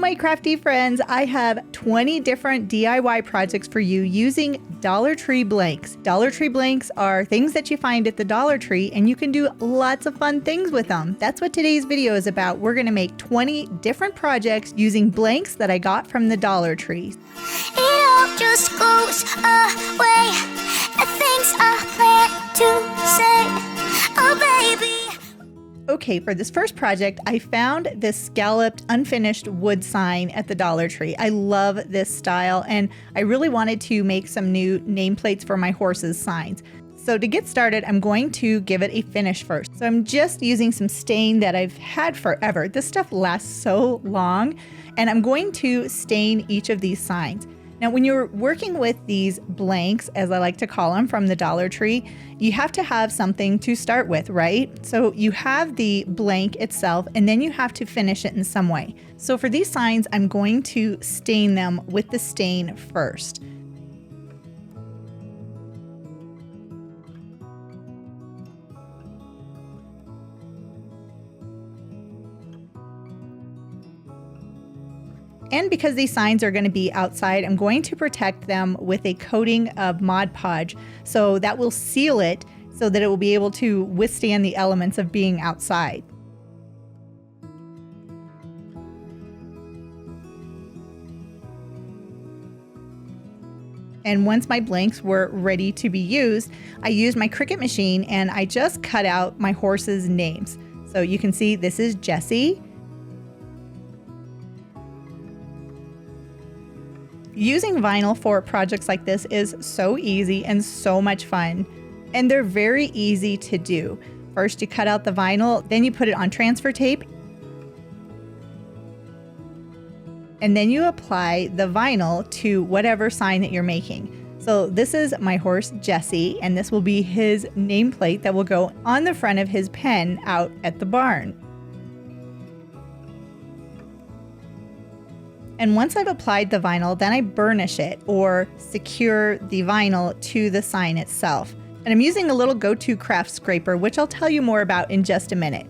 my crafty friends, I have 20 different DIY projects for you using Dollar Tree blanks. Dollar Tree blanks are things that you find at the Dollar Tree and you can do lots of fun things with them. That's what today's video is about. We're going to make 20 different projects using blanks that I got from the Dollar Tree. It all just goes away. The things I plan to say, oh baby. Okay, for this first project, I found this scalloped unfinished wood sign at the Dollar Tree. I love this style and I really wanted to make some new nameplates for my horse's signs. So to get started, I'm going to give it a finish first. So I'm just using some stain that I've had forever. This stuff lasts so long, and I'm going to stain each of these signs. Now, when you're working with these blanks, as I like to call them, from the Dollar Tree, you have to have something to start with, right? So you have the blank itself, and then you have to finish it in some way. So for these signs, I'm going to stain them with the stain first. And because these signs are going to be outside, I'm going to protect them with a coating of Mod Podge. So that will seal it so that it will be able to withstand the elements of being outside. And once my blanks were ready to be used, I used my Cricut machine and I just cut out my horse's names. So you can see this is Jessie. Using vinyl for projects like this is so easy and so much fun, and they're very easy to do. First, you cut out the vinyl, then you put it on transfer tape, and then you apply the vinyl to whatever sign that you're making. So this is my horse Jesse, and this will be his nameplate that will go on the front of his pen out at the barn. And once I've applied the vinyl, then I burnish it or secure the vinyl to the sign itself. And I'm using a little GoToCraft scraper, which I'll tell you more about in just a minute.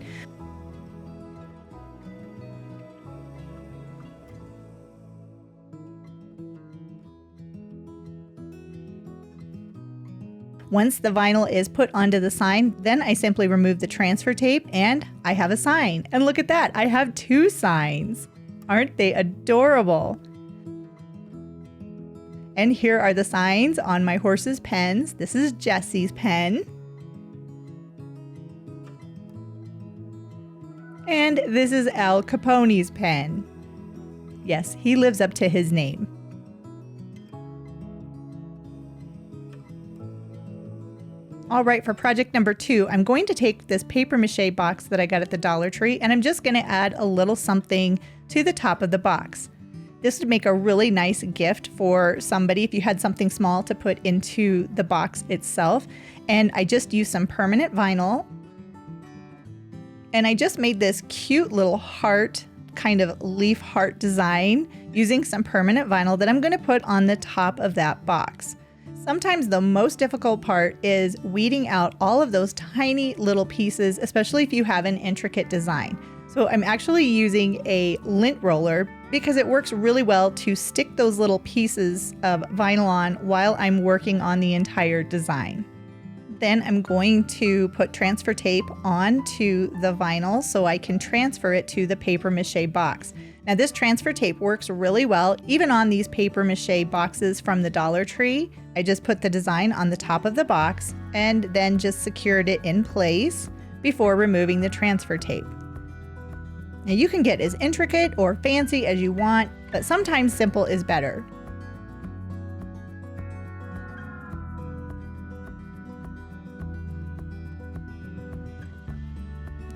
Once the vinyl is put onto the sign, then I simply remove the transfer tape and I have a sign. And look at that, I have 2 signs. Aren't they adorable? And here are the signs on my horse's pens. This is Jesse's pen. And this is Al Capone's pen. Yes, he lives up to his name. All right, for project number 2, I'm going to take this paper mache box that I got at the Dollar Tree, and I'm just going to add a little something to the top of the box. This would make a really nice gift for somebody if you had something small to put into the box itself. And I just used some permanent vinyl, and I just made this cute little heart, kind of leaf heart design using some permanent vinyl that I'm going to put on the top of that box. Sometimes the most difficult part is weeding out all of those tiny little pieces, especially if you have an intricate design. So I'm actually using a lint roller because it works really well to stick those little pieces of vinyl on while I'm working on the entire design. Then I'm going to put transfer tape onto the vinyl so I can transfer it to the paper mache box. Now this transfer tape works really well even on these paper mache boxes from the Dollar Tree. I just put the design on the top of the box and then just secured it in place before removing the transfer tape. Now you can get as intricate or fancy as you want, but sometimes simple is better.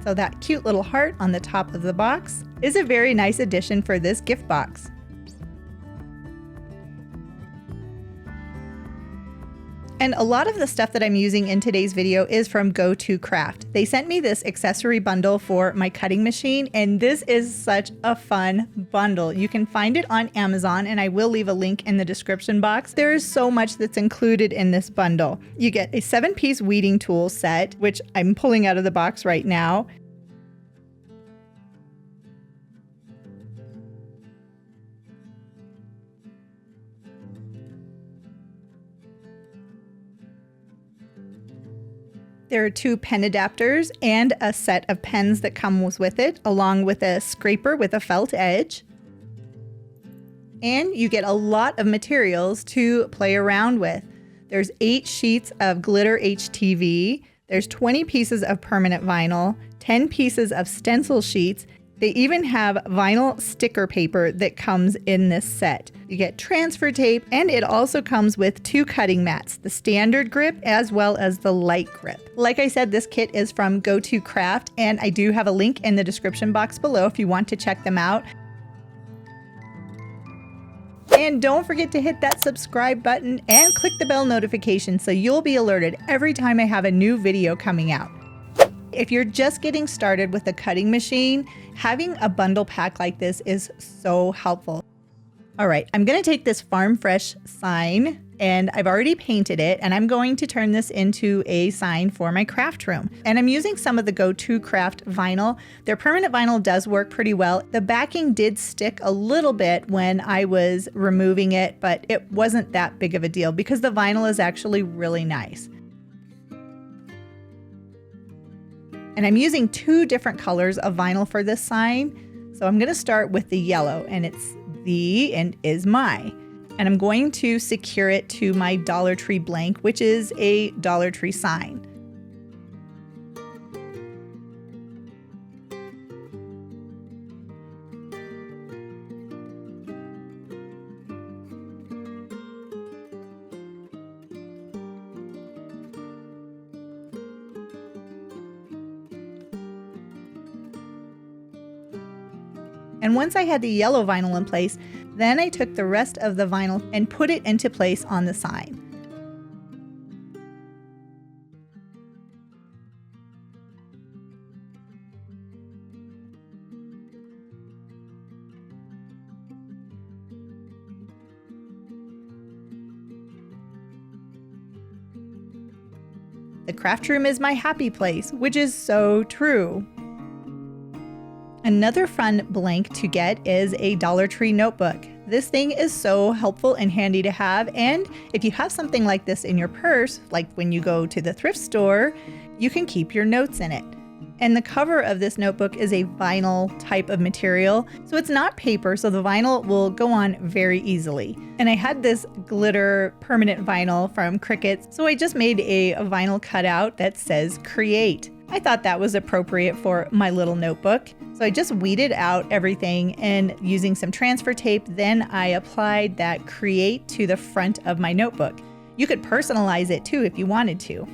So that cute little heart on the top of the box is a very nice addition for this gift box. And a lot of the stuff that I'm using in today's video is from GoToCraft. They sent me this accessory bundle for my cutting machine, and this is such a fun bundle. You can find it on Amazon, and I will leave a link in the description box. There is so much that's included in this bundle. You get a 7-piece weeding tool set, which I'm pulling out of the box right now. There are 2 pen adapters and a set of pens that comes with it, along with a scraper with a felt edge. And you get a lot of materials to play around with. There's 8 sheets of glitter HTV, there's 20 pieces of permanent vinyl, 10 pieces of stencil sheets. They even have vinyl sticker paper that comes in this set. You get transfer tape, and it also comes with 2 cutting mats, the standard grip as well as the light grip. Like I said, this kit is from GoToCraft, and I do have a link in the description box below if you want to check them out. And don't forget to hit that subscribe button and click the bell notification so you'll be alerted every time I have a new video coming out. If you're just getting started with a cutting machine, having a bundle pack like this is so helpful. All right, I'm gonna take this Farm Fresh sign, and I've already painted it, and I'm going to turn this into a sign for my craft room. And I'm using some of the GoToCraft vinyl. Their permanent vinyl does work pretty well. The backing did stick a little bit when I was removing it, but it wasn't that big of a deal because the vinyl is actually really nice. And I'm using 2 different colors of vinyl for this sign. So I'm gonna start with the yellow, and it's the and is my. And I'm going to secure it to my Dollar Tree blank, which is a Dollar Tree sign. And once I had the yellow vinyl in place, then I took the rest of the vinyl and put it into place on the sign. The craft room is my happy place, which is so true. Another fun blank to get is a Dollar Tree notebook. This thing is so helpful and handy to have, and if you have something like this in your purse, like when you go to the thrift store, you can keep your notes in it. And the cover of this notebook is a vinyl type of material, so it's not paper, so the vinyl will go on very easily. And I had this glitter permanent vinyl from Cricut, so I just made a vinyl cutout that says Create. I thought that was appropriate for my little notebook. So I just weeded out everything, and using some transfer tape, then I applied that Create to the front of my notebook. You could personalize it too if you wanted to.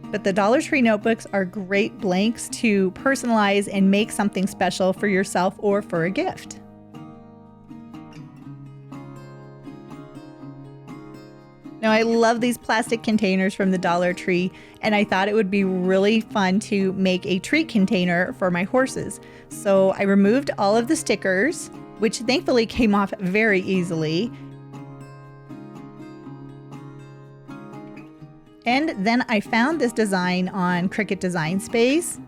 But the Dollar Tree notebooks are great blanks to personalize and make something special for yourself or for a gift. Now, I love these plastic containers from the Dollar Tree, and I thought it would be really fun to make a treat container for my horses. So I removed all of the stickers, which thankfully came off very easily. And then I found this design on Cricut Design Space.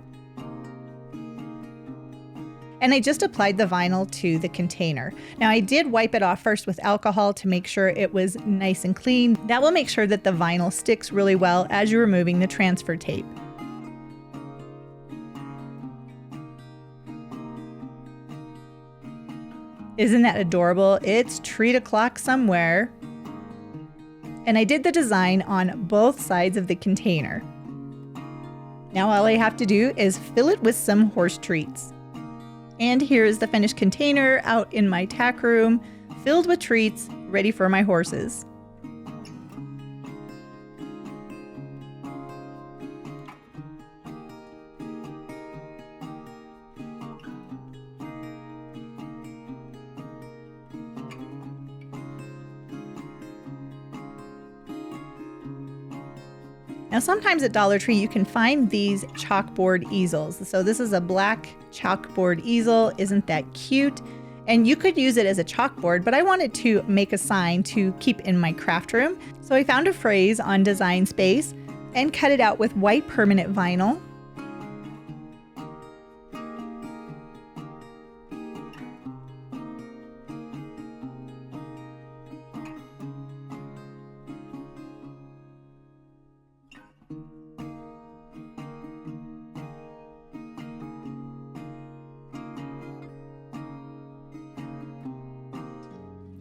And I just applied the vinyl to the container. Now I did wipe it off first with alcohol to make sure it was nice and clean. That will make sure that the vinyl sticks really well as you're removing the transfer tape. Isn't that adorable? It's treat o'clock somewhere. And I did the design on both sides of the container. Now all I have to do is fill it with some horse treats. And here is the finished container out in my tack room, filled with treats, ready for my horses. Now sometimes at Dollar Tree you can find these chalkboard easels. So this is a black chalkboard easel. Isn't that cute? And you could use it as a chalkboard, but I wanted to make a sign to keep in my craft room. So I found a phrase on Design Space and cut it out with white permanent vinyl.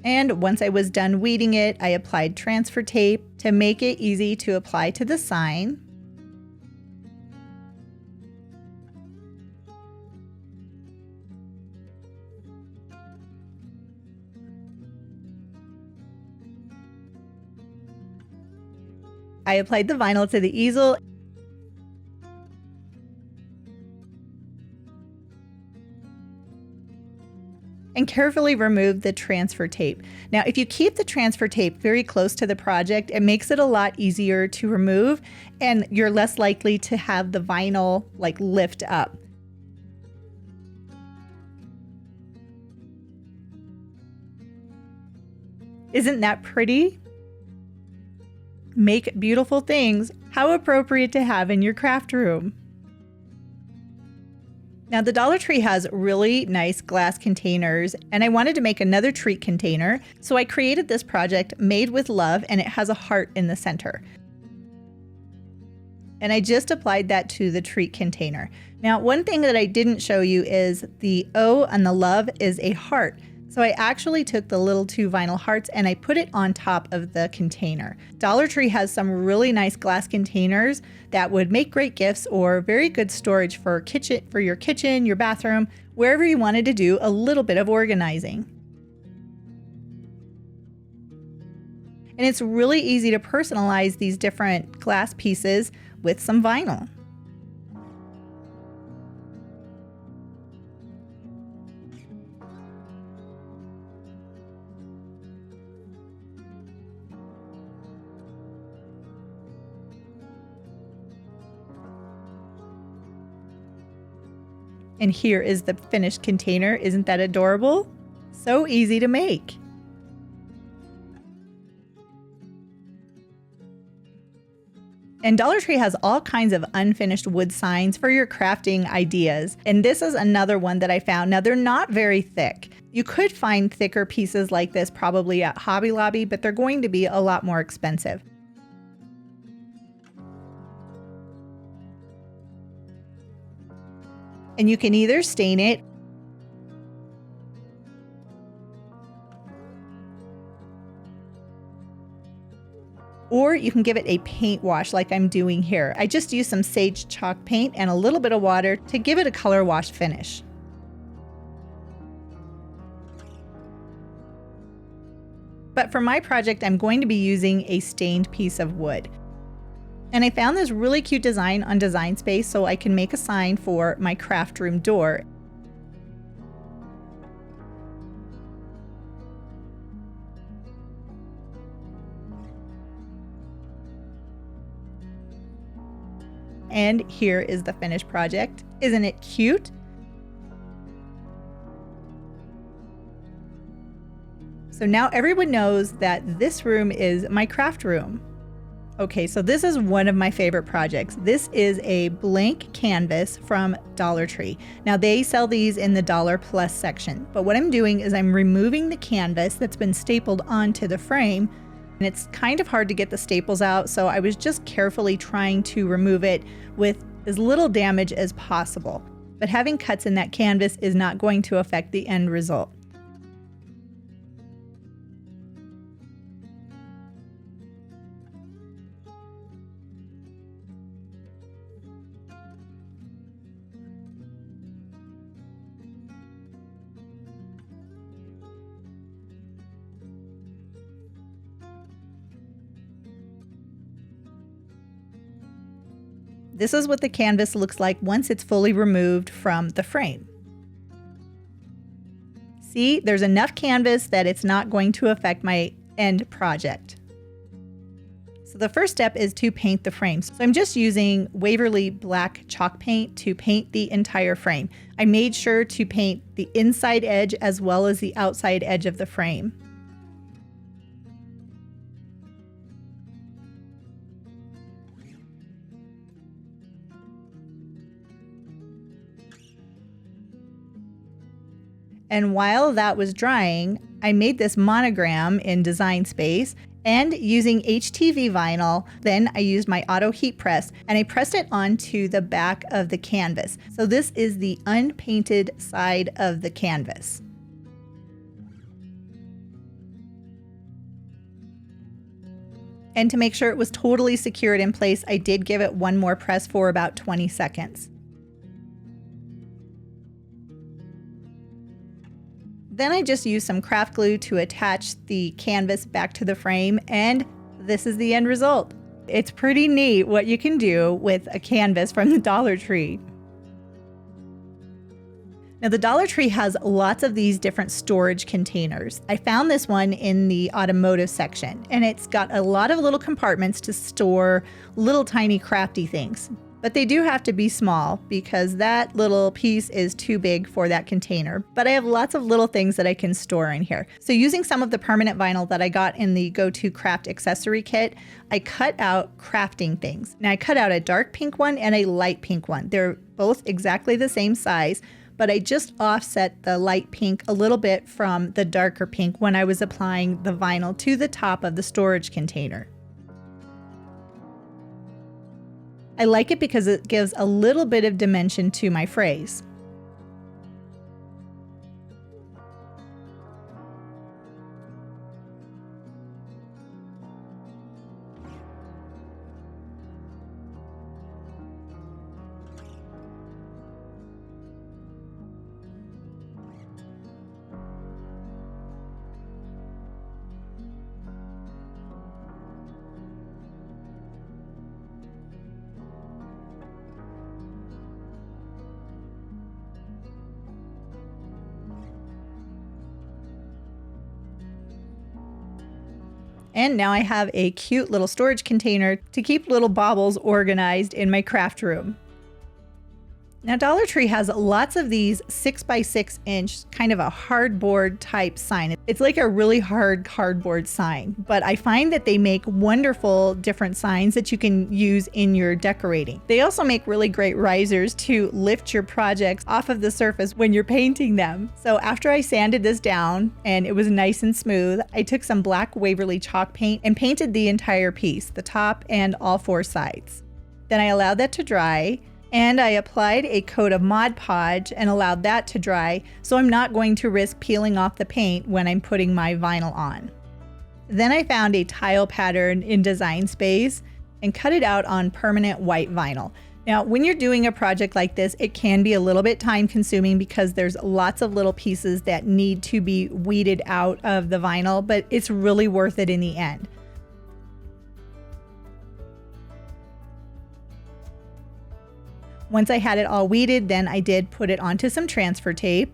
And once I was done weeding it, I applied transfer tape to make it easy to apply to the sign. I applied the vinyl to the easel and carefully remove the transfer tape. Now, if you keep the transfer tape very close to the project, it makes it a lot easier to remove and you're less likely to have the vinyl like lift up. Isn't that pretty? Make beautiful things. How appropriate to have in your craft room. Now the Dollar Tree has really nice glass containers and I wanted to make another treat container. So I created this project made with love and it has a heart in the center. And I just applied that to the treat container. Now one thing that I didn't show you is the O on the love is a heart. So I actually took the little 2 vinyl hearts and I put it on top of the container. Dollar Tree has some really nice glass containers that would make great gifts or very good storage for your kitchen, your bathroom, wherever you wanted to do a little bit of organizing. And it's really easy to personalize these different glass pieces with some vinyl. And here is the finished container. Isn't that adorable? So easy to make. And Dollar Tree has all kinds of unfinished wood signs for your crafting ideas. And this is another one that I found. Now they're not very thick. You could find thicker pieces like this probably at Hobby Lobby, but they're going to be a lot more expensive. And you can either stain it or you can give it a paint wash like I'm doing here. I just used some sage chalk paint and a little bit of water to give it a color wash finish. But for my project, I'm going to be using a stained piece of wood. And I found this really cute design on Design Space so I can make a sign for my craft room door. And here is the finished project. Isn't it cute? So now everyone knows that this room is my craft room. Okay, so this is one of my favorite projects. This is a blank canvas from Dollar Tree. Now they sell these in the Dollar Plus section, but what I'm doing is I'm removing the canvas that's been stapled onto the frame, and it's kind of hard to get the staples out, so I was just carefully trying to remove it with as little damage as possible. But having cuts in that canvas is not going to affect the end result. This is what the canvas looks like once it's fully removed from the frame. See, there's enough canvas that it's not going to affect my end project. So the first step is to paint the frame. So I'm just using Waverly black chalk paint to paint the entire frame. I made sure to paint the inside edge as well as the outside edge of the frame. And while that was drying, I made this monogram in Design Space, and using HTV vinyl, then I used my auto heat press and I pressed it onto the back of the canvas. So this is the unpainted side of the canvas. And to make sure it was totally secured in place, I did give it one more press for about 20 seconds. Then I just used some craft glue to attach the canvas back to the frame, and this is the end result. It's pretty neat what you can do with a canvas from the Dollar Tree. Now the Dollar Tree has lots of these different storage containers. I found this one in the automotive section, and it's got a lot of little compartments to store little tiny crafty things. But they do have to be small because that little piece is too big for that container. But I have lots of little things that I can store in here. So using some of the permanent vinyl that I got in the GoToCraft accessory kit, I cut out crafting things. Now I cut out a dark pink one and a light pink one. They're both exactly the same size, but I just offset the light pink a little bit from the darker pink when I was applying the vinyl to the top of the storage container. I like it because it gives a little bit of dimension to my phrase. And now I have a cute little storage container to keep little baubles organized in my craft room. Now Dollar Tree has lots of these 6x6 inch kind of a hardboard type sign. It's like a really hard cardboard sign, but I find that they make wonderful different signs that you can use in your decorating. They also make really great risers to lift your projects off of the surface when you're painting them. So after I sanded this down and it was nice and smooth, I took some black Waverly chalk paint and painted the entire piece, the top and all four sides. Then I allowed that to dry, and I applied a coat of Mod Podge and allowed that to dry, so I'm not going to risk peeling off the paint when I'm putting my vinyl on. Then I found a tile pattern in Design Space and cut it out on permanent white vinyl. Now, when you're doing a project like this, it can be a little bit time consuming because there's lots of little pieces that need to be weeded out of the vinyl, but it's really worth it in the end. Once I had it all weeded, then I did put it onto some transfer tape.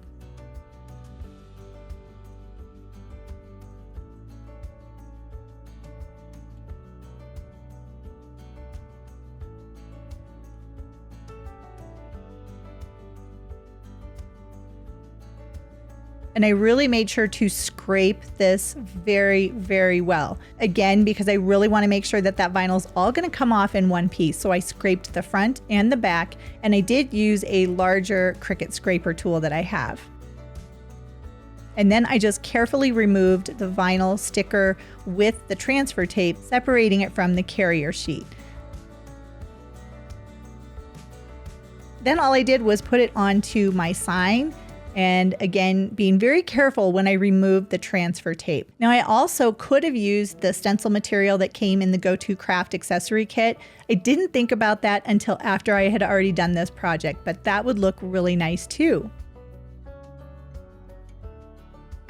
And I really made sure to scrape this very, very well. Again, because I really want to make sure that that vinyl is all going to come off in one piece. So I scraped the front and the back, and I did use a larger Cricut scraper tool that I have. And then I just carefully removed the vinyl sticker with the transfer tape, separating it from the carrier sheet. Then all I did was put it onto my sign. And again, being very careful when I removed the transfer tape. Now I also could have used the stencil material that came in the GoToCraft accessory kit. I didn't think about that until after I had already done this project, but that would look really nice too.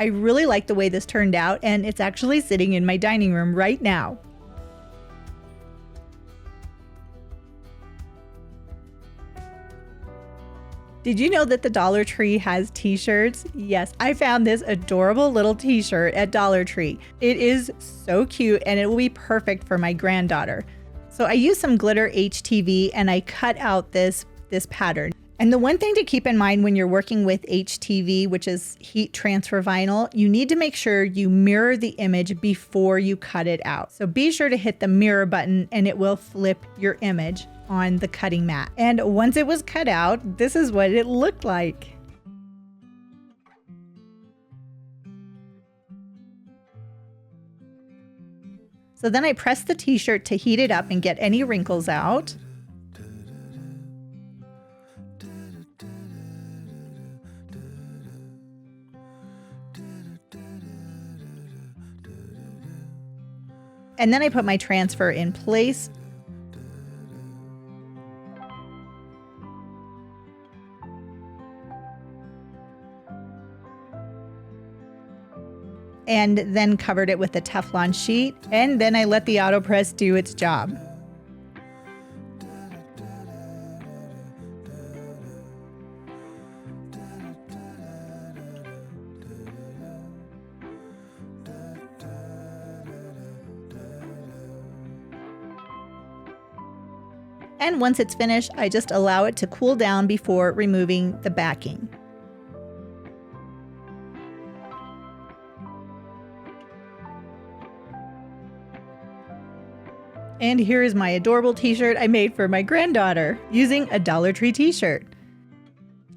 I really like the way this turned out, and it's actually sitting in my dining room right now. Did you know that the Dollar Tree has t-shirts? Yes, I found this adorable little t-shirt at Dollar Tree. It is so cute and it will be perfect for my granddaughter. So I used some glitter HTV and I cut out this pattern. And the one thing to keep in mind when you're working with HTV, which is heat transfer vinyl, you need to make sure you mirror the image before you cut it out. So be sure to hit the mirror button and it will flip your image on the cutting mat. And once it was cut out, this is what it looked like. So then I pressed the t-shirt to heat it up and get any wrinkles out. And then I put my transfer in place. And then covered it with a Teflon sheet, and then I let the AutoPress do its job. And once it's finished, I just allow it to cool down before removing the backing. And here is my adorable t-shirt I made for my granddaughter using a Dollar Tree t-shirt.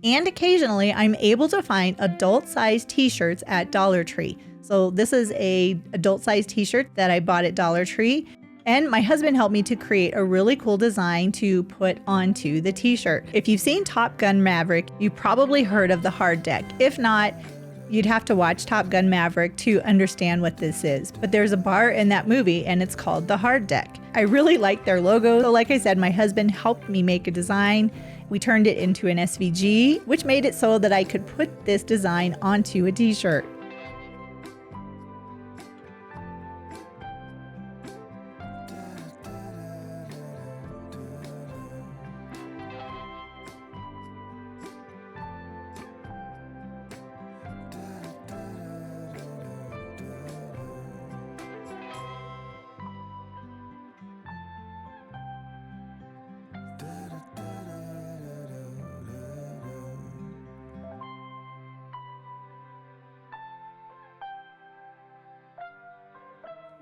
And occasionally I'm able to find adult-sized t-shirts at Dollar Tree. So this is a adult-sized t-shirt that I bought at Dollar Tree. And my husband helped me to create a really cool design to put onto the t-shirt. If you've seen Top Gun Maverick, you probably heard of the hard deck. If not, you'd have to watch Top Gun Maverick to understand what this is. But there's a bar in that movie and it's called the hard deck. I really like their logo. So like I said, my husband helped me make a design. We turned it into an SVG, which made it so that I could put this design onto a t-shirt.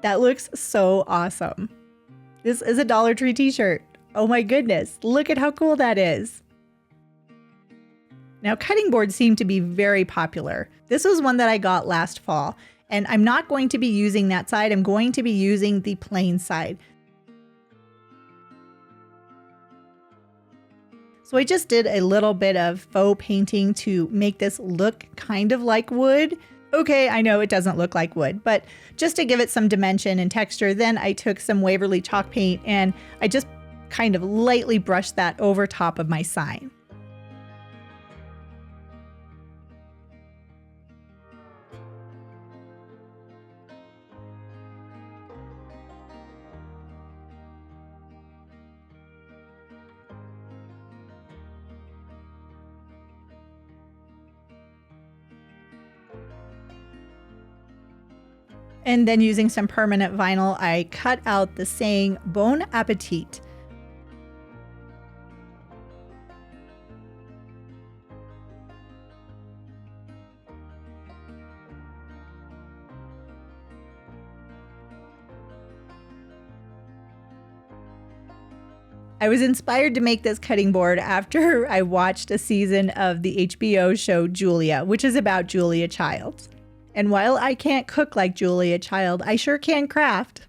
That looks so awesome. This is a Dollar Tree t-shirt. Oh my goodness, look at how cool that is. Now, cutting boards seem to be very popular. This was one that I got last fall, and I'm not going to be using that side. I'm going to be using the plain side. So I just did a little bit of faux painting to make this look kind of like wood. Okay, I know it doesn't look like wood, but just to give it some dimension and texture, then I took some Waverly chalk paint and I just kind of lightly brushed that over top of my sign. And then using some permanent vinyl, I cut out the saying Bon Appetit. I was inspired to make this cutting board after I watched a season of the HBO show Julia, which is about Julia Childs. And while I can't cook like Julia Child, I sure can craft.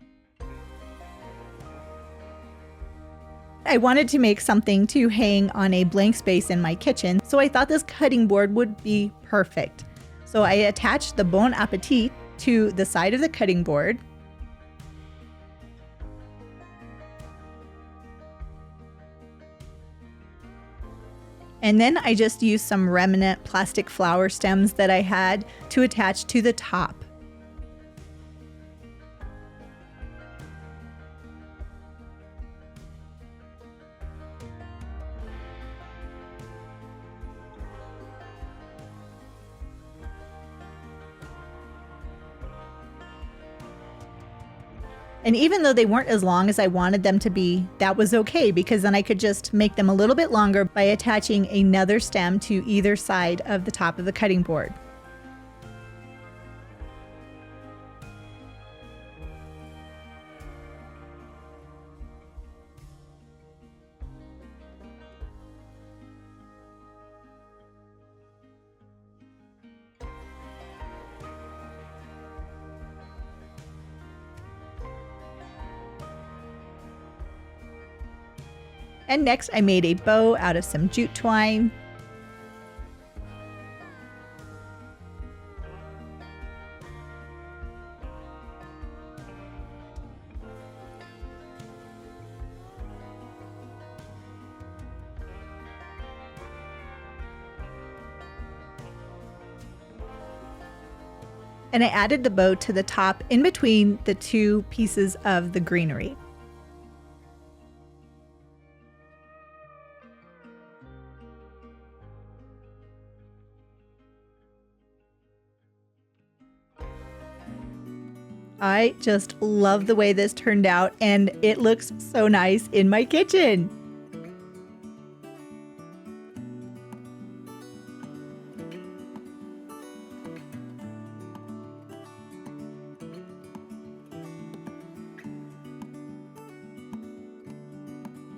I wanted to make something to hang on a blank space in my kitchen, so I thought this cutting board would be perfect. So I attached the Bon Appetit to the side of the cutting board. And then I just used some remnant plastic flower stems that I had to attach to the top. And even though they weren't as long as I wanted them to be, that was okay, because then I could just make them a little bit longer by attaching another stem to either side of the top of the cutting board. And next I made a bow out of some jute twine. and I added the bow to the top in between the two pieces of the greenery. I just love the way this turned out, and it looks so nice in my kitchen.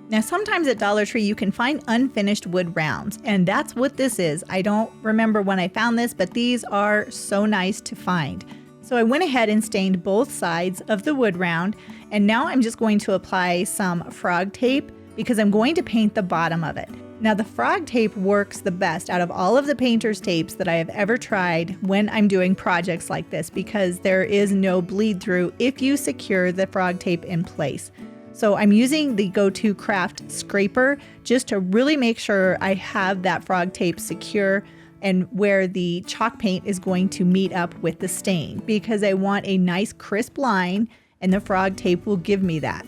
Now, sometimes at Dollar Tree you can find unfinished wood rounds, and that's what this is. I don't remember when I found this, but these are so nice to find. So I went ahead and stained both sides of the wood round, and now I'm just going to apply some frog tape because I'm going to paint the bottom of it. Now, the frog tape works the best out of all of the painter's tapes that I have ever tried when I'm doing projects like this because there is no bleed through if you secure the frog tape in place. So I'm using the GoToCraft scraper just to really make sure I have that frog tape secure and where the chalk paint is going to meet up with the stain because I want a nice crisp line and the frog tape will give me that.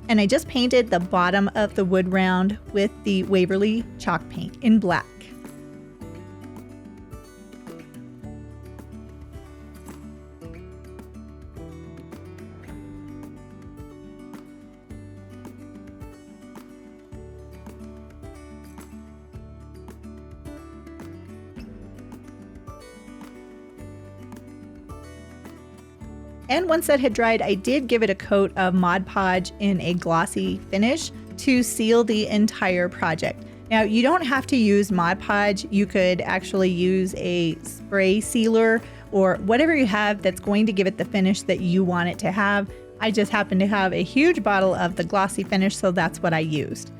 And I just painted the bottom of the wood round with the Waverly chalk paint in black. And once that had dried, I did give it a coat of Mod Podge in a glossy finish to seal the entire project. Now, you don't have to use Mod Podge. You could actually use a spray sealer or whatever you have that's going to give it the finish that you want it to have. I just happen to have a huge bottle of the glossy finish, so that's what I used.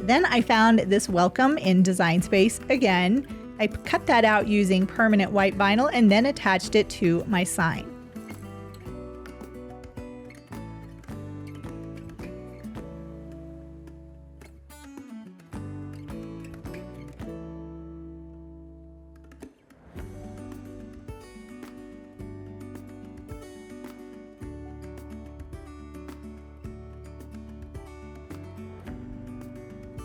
Then I found this welcome in Design Space again. I cut that out using permanent white vinyl and then attached it to my sign.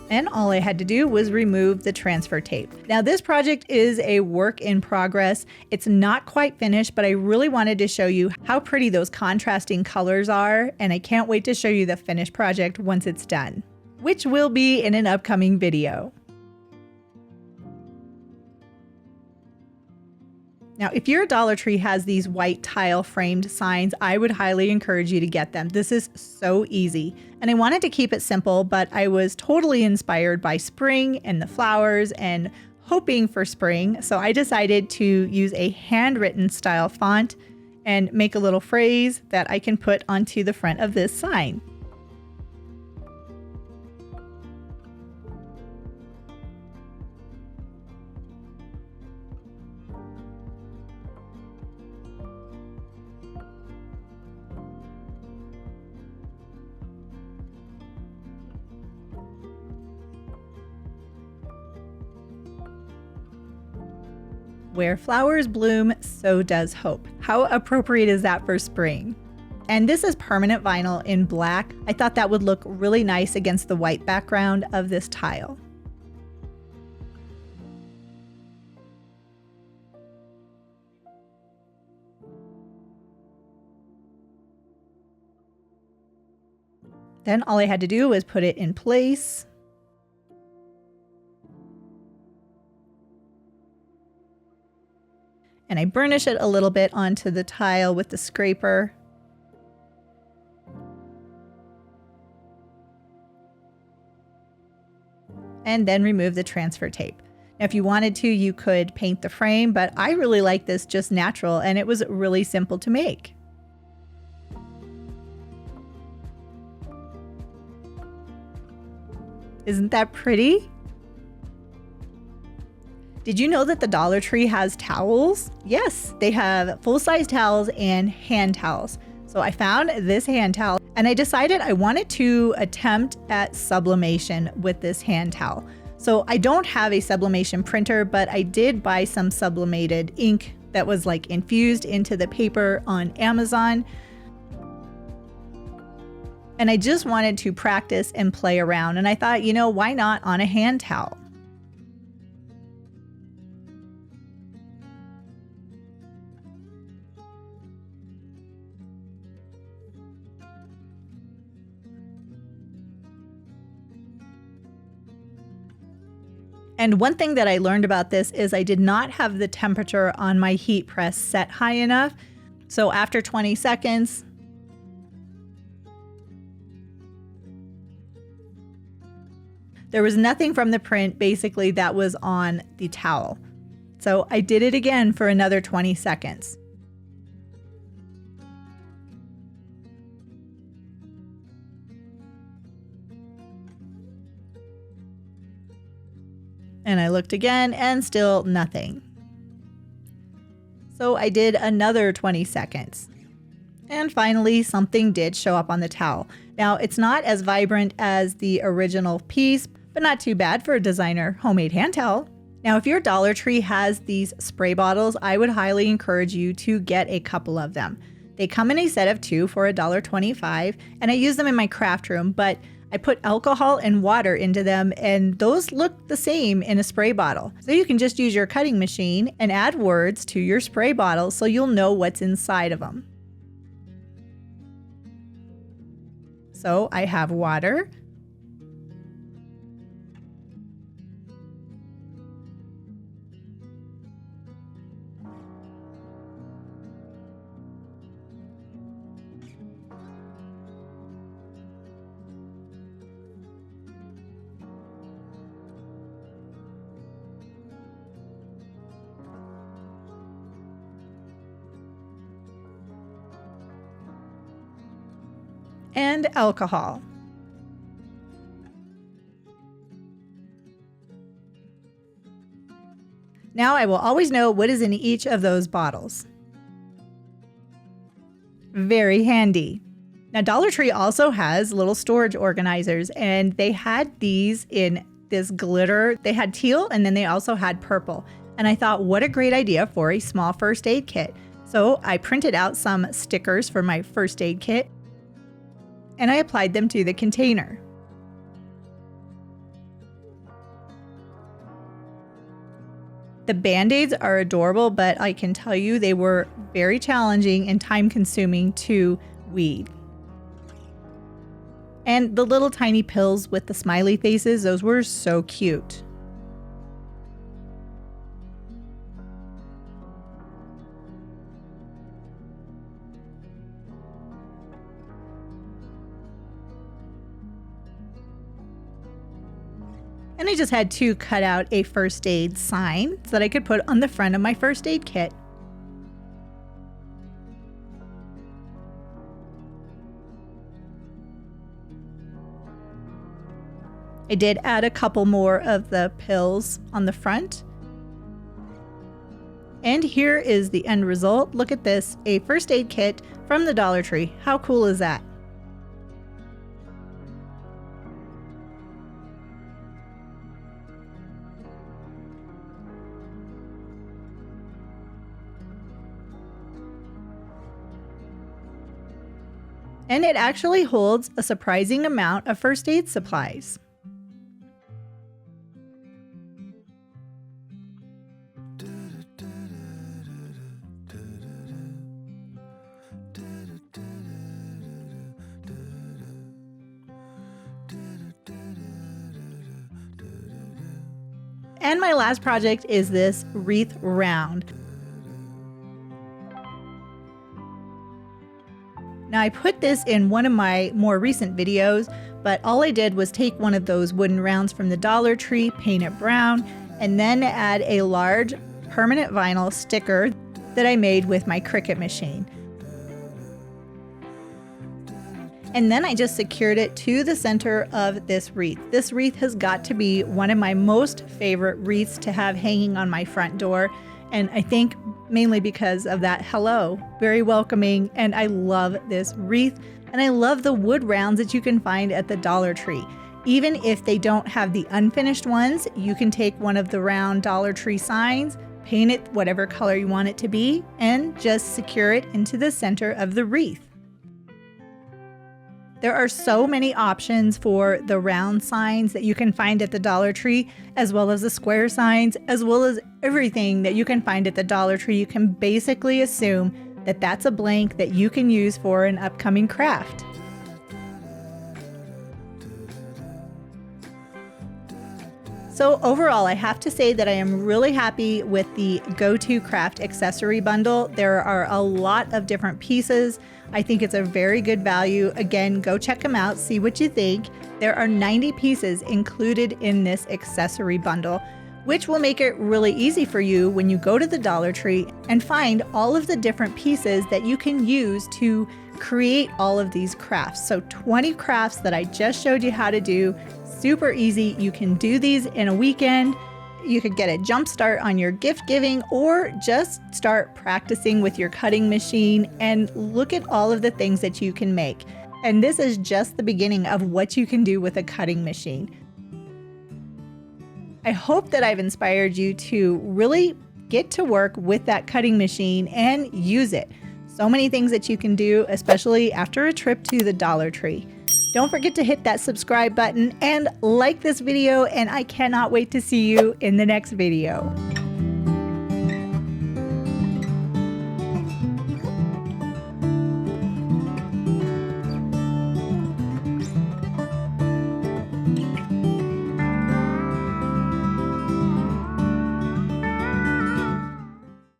And all I had to do was remove the transfer tape. Now, this project is a work in progress. It's not quite finished, but I really wanted to show you how pretty those contrasting colors are, and I can't wait to show you the finished project once it's done, which will be in an upcoming video. Now, if your Dollar Tree has these white tile framed signs, I would highly encourage you to get them. This is so easy. And I wanted to keep it simple, but I was totally inspired by spring and the flowers and hoping for spring. So I decided to use a handwritten style font and make a little phrase that I can put onto the front of this sign. Where flowers bloom, so does hope. How appropriate is that for spring? And this is permanent vinyl in black. I thought that would look really nice against the white background of this tile. Then all I had to do was put it in place. And I burnish it a little bit onto the tile with the scraper. And then remove the transfer tape. Now, if you wanted to, you could paint the frame, but I really like this just natural, and it was really simple to make. Isn't that pretty? Did you know that the Dollar Tree has towels? Yes, they have full-size towels and hand towels. So So I found this hand towel and I decided I wanted to attempt at sublimation with this hand towel. So I don't have a sublimation printer, but I did buy some sublimated ink that was like infused into the paper on Amazon. And I just wanted to practice and play around. And I thought, you know, why not on a hand towel? And one thing that I learned about this is I did not have the temperature on my heat press set high enough. So after 20 seconds, there was nothing from the print basically that was on the towel. So I did it again for another 20 seconds. And I looked again and still nothing. So I did another 20 seconds. And finally, something did show up on the towel. Now, it's not as vibrant as the original piece, but not too bad for a designer homemade hand towel. Now, if your Dollar Tree has these spray bottles, I would highly encourage you to get a couple of them. They come in a set of 2 for $1.25, and I use them in my craft room, but I put alcohol and water into them, and those look the same in a spray bottle. So you can just use your cutting machine and add words to your spray bottle so you'll know what's inside of them. So I have water, and alcohol. Now I will always know what is in each of those bottles. Very handy. Now Dollar Tree also has little storage organizers, and they had these in this glitter. They had teal and then they also had purple. And I thought, what a great idea for a small first aid kit. So I printed out some stickers for my first aid kit and I applied them to the container. The Band-Aids are adorable, but I can tell you they were very challenging and time-consuming to weed. And the little tiny pills with the smiley faces, those were so cute. And I just had to cut out a first aid sign so that I could put on the front of my first aid kit. I did add a couple more of the pills on the front. And here is the end result. Look at this, a first aid kit from the Dollar Tree. How cool is that? And it actually holds a surprising amount of first aid supplies. And my last project is this wreath round. Now I put this in one of my more recent videos, but all I did was take one of those wooden rounds from the Dollar Tree, paint it brown, and then add a large permanent vinyl sticker that I made with my Cricut machine. And then I just secured it to the center of this wreath. This wreath has got to be one of my most favorite wreaths to have hanging on my front door. And I think mainly because of that hello. Very welcoming, and I love this wreath. And I love the wood rounds that you can find at the Dollar Tree. Even if they don't have the unfinished ones, you can take one of the round Dollar Tree signs, paint it whatever color you want it to be, and just secure it into the center of the wreath. There are so many options for the round signs that you can find at the Dollar Tree, as well as the square signs, as well as everything that you can find at the Dollar Tree. You can basically assume that that's a blank that you can use for an upcoming craft. So overall, I have to say that I am really happy with the GoToCraft accessory bundle. There are a lot of different pieces. I think it's a very good value. Again, go check them out, see what you think. There are 90 pieces included in this accessory bundle, which will make it really easy for you when you go to the Dollar Tree and find all of the different pieces that you can use to create all of these crafts. So 20 crafts that I just showed you how to do. Super easy. You can do these in a weekend. You could get a jump start on your gift giving, or just start practicing with your cutting machine and look at all of the things that you can make. And this is just the beginning of what you can do with a cutting machine. I hope that I've inspired you to really get to work with that cutting machine and use it. So many things that you can do, especially after a trip to the Dollar Tree. Don't forget to hit that subscribe button and like this video, and I cannot wait to see you in the next video.